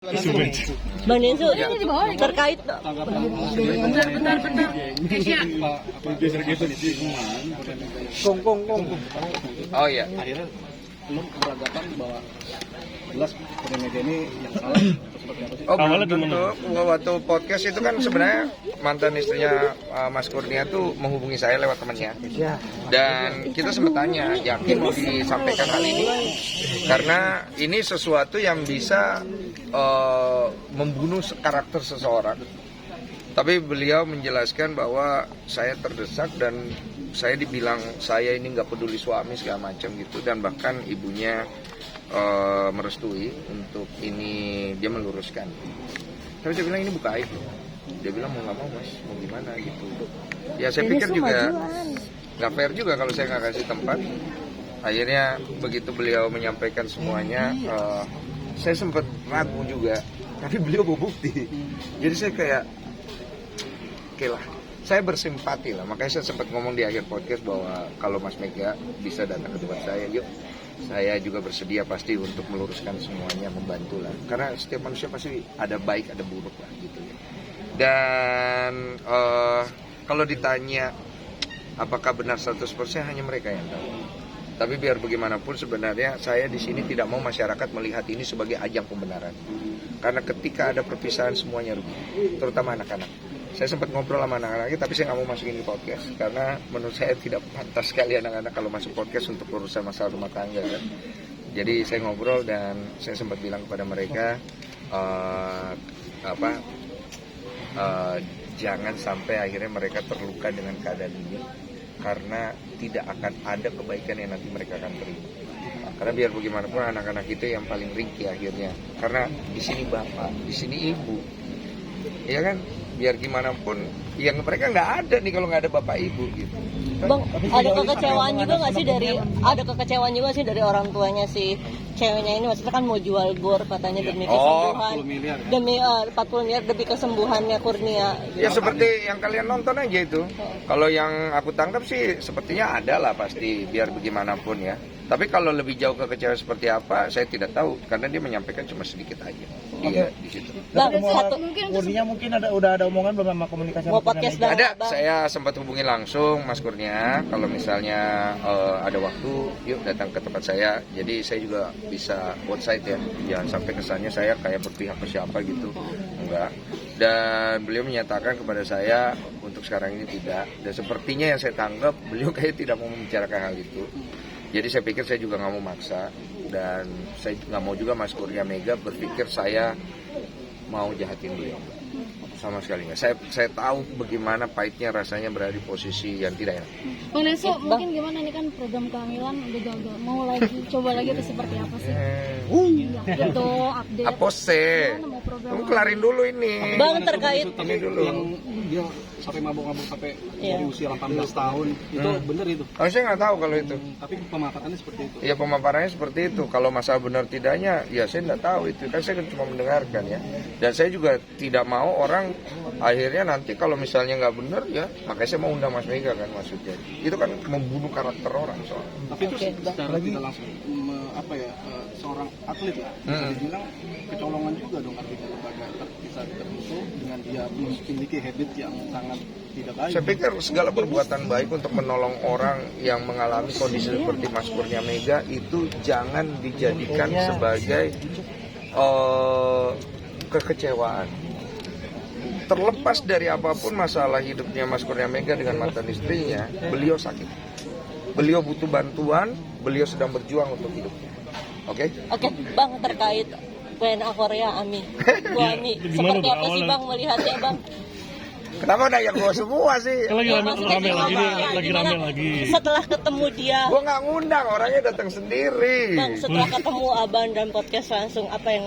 Bang Densu, terkait Kong. Oh iya. Akhirnya belum keberangkatan bahwa jelas Mega ini yang salah seperti apa sih? Oh, belum tentu. Waktu podcast itu kan sebenarnya mantan istrinya Mas Kurnia tuh menghubungi saya lewat temannya. Dan kita sempat tanya, yakin mau disampaikan hal ini? Karena ini sesuatu yang bisa membunuh karakter seseorang. Tapi beliau menjelaskan bahwa saya terdesak dan saya dibilang saya ini nggak peduli suami segala macam gitu, dan bahkan ibunya merestui untuk ini, dia meluruskan. Tapi saya bilang ini bukan aib loh. Dia bilang mau nggak mau mas, mau gimana gitu. Ya saya pikir juga nggak fair juga kalau saya nggak kasih tempat. Akhirnya begitu beliau menyampaikan semuanya, saya sempat ragu juga. Tapi beliau bawa bukti. Jadi saya kayak, oke lah, saya bersimpati lah. Makanya saya sempat ngomong di akhir podcast bahwa kalau Mas Mega bisa datang ke tempat saya, yuk. Saya juga bersedia pasti untuk meluruskan semuanya, membantu lah. Karena setiap manusia pasti ada baik, ada buruk lah gitu ya. Dan kalau ditanya apakah benar 100%, hanya mereka yang tahu. Tapi biar bagaimanapun sebenarnya saya di sini tidak mau masyarakat melihat ini sebagai ajang pembenaran. Karena ketika ada perpisahan semuanya rugi, terutama anak-anak. Saya sempat ngobrol sama anak-anaknya, tapi saya nggak mau masukin di podcast karena menurut saya tidak pantas sekali anak-anak kalau masuk podcast untuk urusan masalah rumah tangga kan. Jadi saya ngobrol dan saya sempat bilang kepada mereka jangan sampai akhirnya mereka terluka dengan keadaan ini, karena tidak akan ada kebaikan yang nanti mereka akan terima. Karena biar bagaimanapun anak-anak itu yang paling ringkih akhirnya. Karena di sini bapak, di sini ibu, ya kan? Biar gimana pun, yang mereka nggak ada nih kalau nggak ada bapak ibu gitu. Bang, ada kekecewaan juga nggak sih dari orang tuanya si ceweknya ini? Maksudnya kan mau jual bor katanya demi kesembuhan, 40 miliar, ya? demi 40 miliar demi kesembuhannya Kurnia. Ya seperti yang kalian nonton aja itu. Kalau yang aku tangkap sih sepertinya ada lah pasti, biar bagaimanapun ya. Tapi kalau lebih jauh kekecewaan seperti apa, saya tidak tahu karena dia menyampaikan cuma sedikit aja. Dia di situ. Bang, Kurnia mungkin udah ada omongan belum sama komunikasi mau sama podcast Mega? Ada, Bang. saya sempat hubungi langsung Mas Kurnia. Kalau misalnya ada waktu, yuk datang ke tempat saya. Jadi saya juga bisa outside ya. Jangan sampai kesannya saya kayak berpihak ke siapa gitu. Enggak. Dan beliau menyatakan kepada saya untuk sekarang ini tidak. Dan sepertinya yang saya tangkap, beliau kayak tidak mau membicarakan hal itu. Jadi saya pikir saya juga nggak mau maksa, dan saya nggak mau juga Mas Kurnia Mega berpikir saya mau jahatin beliau. Sama sekali nggak. Saya tahu bagaimana pahitnya rasanya berada di posisi yang tidak enak. Bang Densu, mungkin gimana nih kan program kehamilan udah gagal, mau lagi coba lagi itu seperti apa sih? Ya, itu update. Apose, Gimana mau program? kamu kelarin dulu ini. Bang, terkait ini dulu. Yang dia sampai mabuk-mabuk sampai Iya. dari usia 18 tahun, itu bener itu. Oh, saya nggak tahu kalau itu. Tapi pemaparannya seperti itu. Ya pemaparannya seperti itu. Kalau masalah benar tidaknya, ya saya nggak tahu itu. Kan saya cuma mendengarkan ya. Dan saya juga tidak mau orang akhirnya nanti kalau misalnya nggak benar ya, makanya saya mau undang Mas Mega kan maksudnya. Itu kan membunuh karakter orang soalnya. Tapi itu secara tidak langsung seorang atlet lah, bisa dibilang kecolongan juga dong artinya lembaga bisa tertutup dengan dia memiliki habit yang sangat tidak baik. Saya pikir segala perbuatan baik untuk menolong orang yang mengalami kondisi seperti Mas Kurnia Mega itu jangan dijadikan sebagai kekecewaan. Terlepas dari apapun masalah hidupnya Mas Kurnia Mega dengan mantan istrinya, beliau sakit. Beliau butuh bantuan, beliau sedang berjuang untuk hidupnya. Oke? Oke, Bang, terkait WNA Korea Ami. Bu Ami, seperti apa sih Bang melihatnya Bang? Kenapa nanya gue semua sih? Lagi rame lagi nih, lagi rame lagi. Setelah ketemu dia, Gue nggak ngundang, orangnya datang sendiri. Bang, setelah ketemu Abang dan podcast langsung, apa yang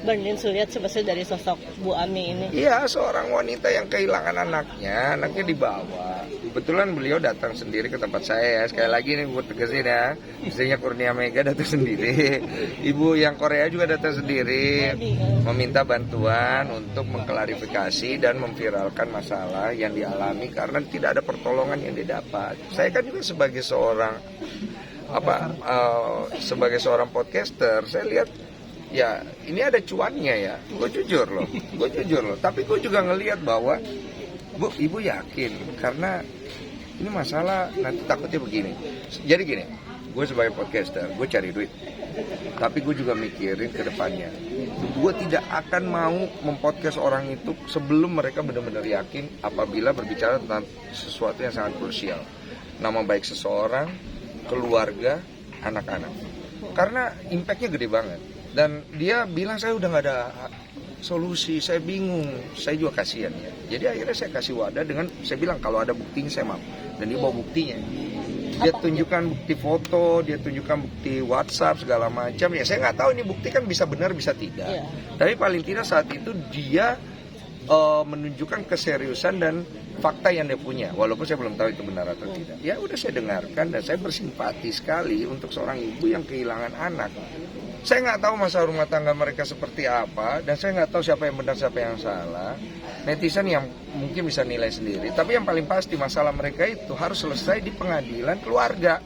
Bang Densu lihat sebetulnya dari sosok Bu Ami ini? Iya, seorang wanita yang kehilangan anaknya dibawa. Kebetulan beliau datang sendiri ke tempat saya ya. Sekali lagi nih buat tegasin ya, istrinya Kurnia Mega datang sendiri. Ibu yang Korea juga datang sendiri, meminta bantuan untuk mengklarifikasi dan memviralkan masalah yang dialami karena tidak ada pertolongan yang didapat. Saya kan juga sebagai seorang sebagai seorang podcaster, saya lihat ya ini ada cuannya ya, gue jujur loh. Tapi gue juga ngelihat bahwa ibu yakin karena ini masalah nanti takutnya begini. Jadi gini, gue sebagai podcaster, gue cari duit. Tapi gue juga mikirin ke depannya. Gue tidak akan mau mempodcast orang itu sebelum mereka benar-benar yakin apabila berbicara tentang sesuatu yang sangat krusial. Nama baik seseorang, keluarga, anak-anak. Karena impactnya gede banget. Dan dia bilang saya udah gak ada solusi, saya bingung, saya juga kasihan ya. Jadi akhirnya saya kasih wadah dengan, saya bilang kalau ada buktinya saya mau. Dan dia bawa buktinya. Dia tunjukkan bukti foto, dia tunjukkan bukti WhatsApp segala macam. Ya saya nggak tahu ini bukti kan bisa benar bisa tidak. Yeah. Tapi paling tidak saat itu dia menunjukkan keseriusan dan fakta yang dia punya. Walaupun saya belum tahu itu benar atau tidak. Ya udah saya dengarkan dan saya bersimpati sekali untuk seorang ibu yang kehilangan anak. Saya nggak tahu masa rumah tangga mereka seperti apa dan saya nggak tahu siapa yang benar siapa yang salah. Netizen yang mungkin bisa nilai sendiri. Tapi yang paling pasti masalah mereka itu harus selesai di pengadilan keluarga.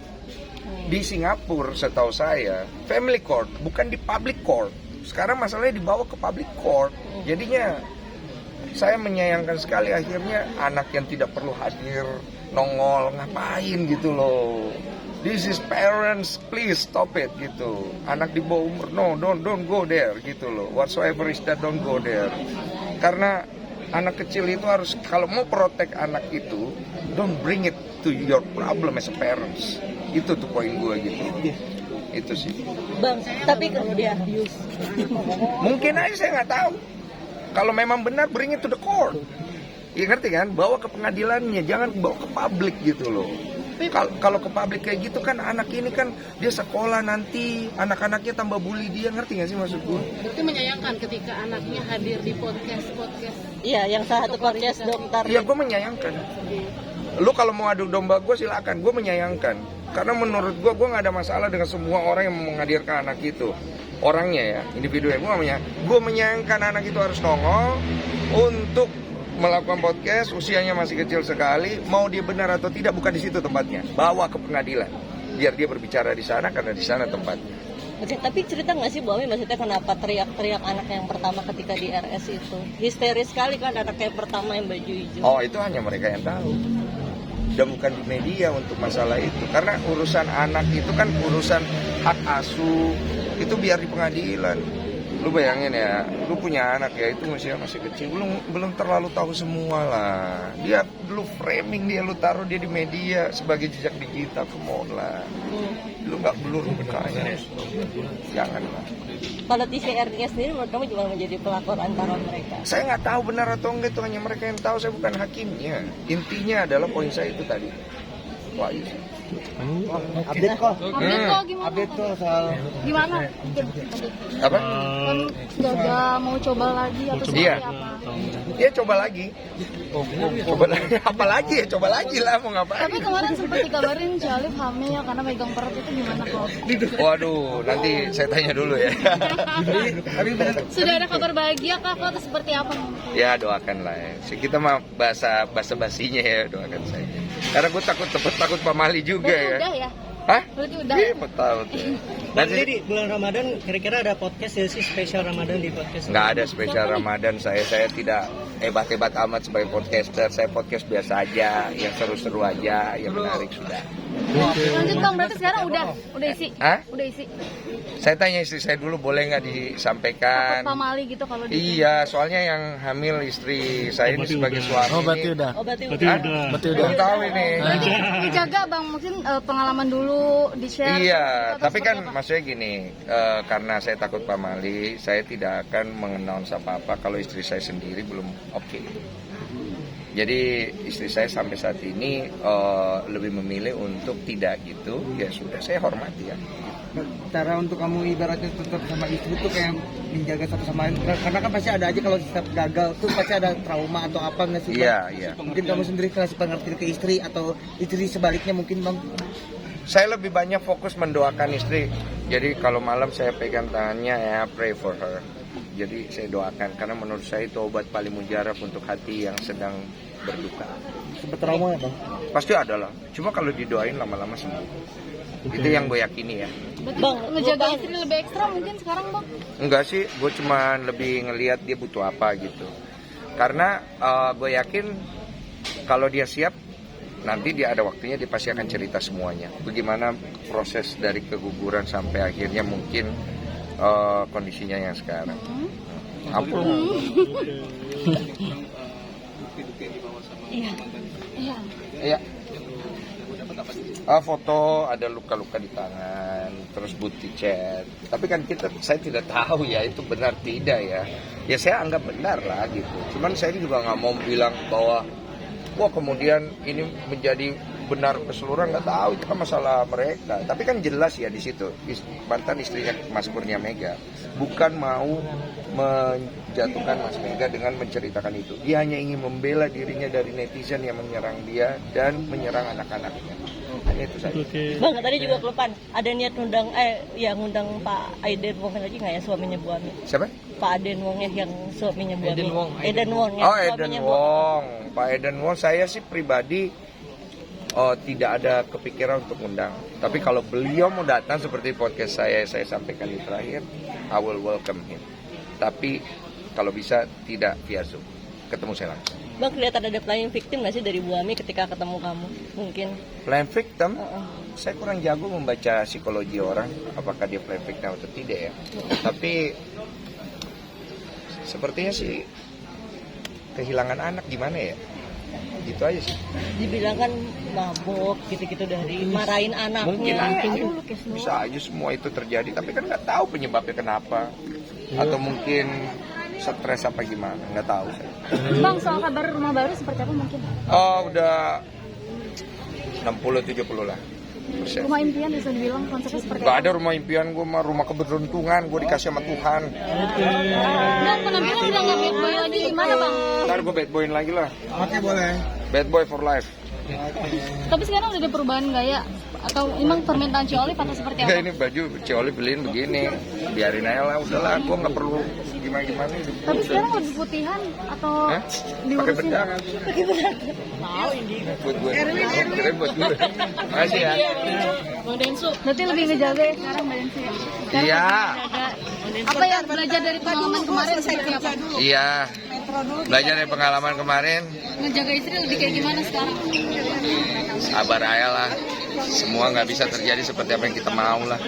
Di Singapura setahu saya family court bukan di public court. Sekarang masalahnya dibawa ke public court. Jadinya saya menyayangkan sekali akhirnya anak yang tidak perlu hadir nongol ngapain gitu loh. This is parents, please stop it gitu. Anak di bawah umur, no, don't go there gitu loh. Whatsoever is that, don't go there. Karena anak kecil itu harus, kalau mau protect anak itu, don't bring it to your problem as a parents. Itu tuh poin gue gitu. Itu sih. Bang, tapi kalau dia abuse, mungkin aja saya nggak tahu. Kalau memang benar, bring it to the court. Ya ngerti kan? Bawa ke pengadilannya, jangan bawa ke publik gitu loh. Kalau ke publik kayak gitu kan anak ini kan dia sekolah nanti anak-anaknya tambah bully dia, ngerti nggak sih maksud gue? Berarti menyayangkan ketika anaknya hadir di podcast. Iya, yang salah satu podcast dokter. Iya, gue menyayangkan. Lu kalau mau adu domba gue silakan, gue menyayangkan. Karena menurut gue nggak ada masalah dengan semua orang yang menghadirkan anak itu. Orangnya ya, individunya gue menyayangkan anak itu harus nongol untuk melakukan podcast, usianya masih kecil sekali, mau dia benar atau tidak bukan di situ tempatnya, bawa ke pengadilan, biar dia berbicara di sana karena di sana tempatnya. Oke, tapi cerita nggak sih Bu Ami maksudnya kenapa teriak-teriak anak yang pertama ketika di RS itu? Histeris sekali kan anak yang pertama yang baju hijau. Oh itu hanya mereka yang tahu, dan bukan di media untuk masalah itu, karena urusan anak itu kan urusan hak asuh, itu biar di pengadilan. Lu bayangin ya, lu punya anak ya, itu masih kecil, belum terlalu tahu semua lah. Dia lu framing dia, lu taruh dia di media sebagai jejak digital, come on lah. Lu nggak blur mukanya, jangan lah. Kalau TVRI-nya sendiri menurut kamu gimana menjadi pelakor antara mereka? Saya nggak tahu benar atau enggak, itu hanya mereka yang tahu, saya bukan hakimnya. Intinya adalah poin saya itu tadi. Wah, iya. Update kok gimana? Update kok soal Gimana? Apa? Kan gagal mau coba lagi atau seperti Iya. apa? Dia coba lagi. Coba lagi, apa lagi ya? Coba lagi lah, mau ngapain? Tapi kemarin sempat dikabarin si Alif hamil karena megang perut, itu gimana kok? Waduh, nanti saya tanya dulu ya. Sudah ada kabar bahagia kah kok atau seperti apa? Ya doakan lah ya. Kita mah bahasa basinya ya, doakan saya. Karena gue takut pamali juga Berarti ya. udah ya? Hah? Berarti udah. Iya, betul. Nanti di bulan Ramadan kira-kira ada podcast ya sih, spesial Ramadan di podcast? Nggak ada spesial Ramadan, saya tidak hebat-hebat amat sebagai podcaster. Saya podcast biasa aja, yang seru-seru aja, yang menarik sudah. Lanjut Bang, berarti sekarang udah isi? Hah? Udah isi? Saya tanya istri saya dulu, boleh nggak disampaikan? Takut pamali gitu kalau di Iya, soalnya yang hamil istri saya ini sebagai suami. Oh berarti udah. Oh, berarti Hah? Berarti Belum tahu ini. Berarti dijaga Bang, mungkin pengalaman dulu di-share. Iya, atau tapi seperti kan apa? maksudnya gini, karena saya takut pamali, saya tidak akan mengannounce apa-apa kalau istri saya sendiri belum oke. Jadi istri saya sampai saat ini lebih memilih untuk tidak gitu, ya sudah saya hormati ya. Cara untuk kamu ibaratnya tetap sama istri tuh kayak menjaga satu sama lain, karena kan pasti ada aja kalau setiap gagal tuh pasti ada trauma atau apa nggak sih Bang? Iya, iya. Mungkin kamu sendiri kasih pengertian ke istri atau istri sebaliknya mungkin Bang. Saya lebih banyak fokus mendoakan istri. Jadi kalau malam saya pegang tangannya ya, pray for her. Jadi saya doakan karena menurut saya itu obat paling mujarab untuk hati yang sedang berduka. Sempat trauma ya Bang? Pasti ada lah. Cuma kalau didoain lama-lama sembuh. Itu yang gue yakini ya. Berarti Bang, ngejaga bukan. istri lebih ekstra mungkin sekarang bang. Enggak sih, gue cuman lebih ngelihat dia butuh apa gitu. Karena gue yakin kalau dia siap, nanti dia ada waktunya dia pasti akan cerita semuanya. Bagaimana proses dari keguguran sampai akhirnya mungkin kondisinya yang sekarang. Ampun. Bukti-bukti yang dibawa sama Iya. mantan istri. Iya. Iya. Gue dapat apa sih? Foto ada luka-luka di tangan, terus bukti chat. Tapi kan saya tidak tahu ya itu benar tidak ya. Ya saya anggap benar lah gitu. Cuman saya juga nggak mau bilang bahwa wah kemudian ini menjadi benar keseluruhan, nggak tahu, itu kan masalah mereka. Tapi kan jelas ya di situ mantan istrinya Mas Kurnia Mega bukan mau menjatuhkan Mas Mega dengan menceritakan itu. Dia hanya ingin membela dirinya dari netizen yang menyerang dia dan menyerang anak-anaknya. Hanya itu saja. Bang, tadi juga kelupaan. Ada niat ngundang Pak Aiden Wong lagi nggak ya, suaminya Bu Ami? Siapa? Pak Aiden Wong ya, yang suaminya Bu Ami. Eden Wong ya, Oh, Eden suaminya Bu Ami. Wong. Pak Eden Wong, saya sih pribadi tidak ada kepikiran untuk undang. Tapi kalau beliau mau datang seperti podcast saya sampaikan di terakhir, I will welcome him. Tapi kalau bisa tidak via Zoom, ketemu saya langsung. Bang, kelihatan ada playing victim nggak sih dari Bu Ami ketika ketemu kamu? Mungkin. Playing victim, saya kurang jago membaca psikologi orang, apakah dia playing victim atau tidak ya. Tapi sepertinya sih kehilangan anak gimana ya? Gitu aja sih. Dibilang kan mabuk gitu-gitu dari marahin anaknya. Mungkin aja Aduh, Lukis, lu. bisa aja semua itu terjadi, tapi kan nggak tahu penyebabnya kenapa. Atau mungkin stres apa gimana, nggak tahu saya. Bang, soal kabar rumah baru seperti apa mungkin? Udah 60-70 lah persen. Rumah impian bisa dibilang konsepnya seperti Gak apa? ada rumah impian gue mah, rumah keberuntungan gue dikasih sama Tuhan. Dan penampilan udah nggak bad boy lagi gimana bang? Ntar gue bad boyin lagi lah, Oke, boleh. bad boy for life. Tapi sekarang udah ada perubahan gaya atau emang permintaan Cioli atau seperti Enggak, apa? ini baju Cioli beliin begini, biarin aja lah, udahlah, gue nggak perlu gimana-gimana. Tapi sekarang lebih putihan atau Hah? Pakai diurusin? bedak. Buat gue. Keren buat gue. Makasih ya. Bang Densu, Berarti lebih ngejaga ya sekarang Mbak Densi ya? Sekarang Iya. apa yang belajar dari pengalaman kemarin seperti apa? Iya. Belajar dari pengalaman kemarin, Ngejaga istri lebih kayak gimana sekarang? sabar aja lah. Semua nggak bisa terjadi seperti apa yang kita mau lah.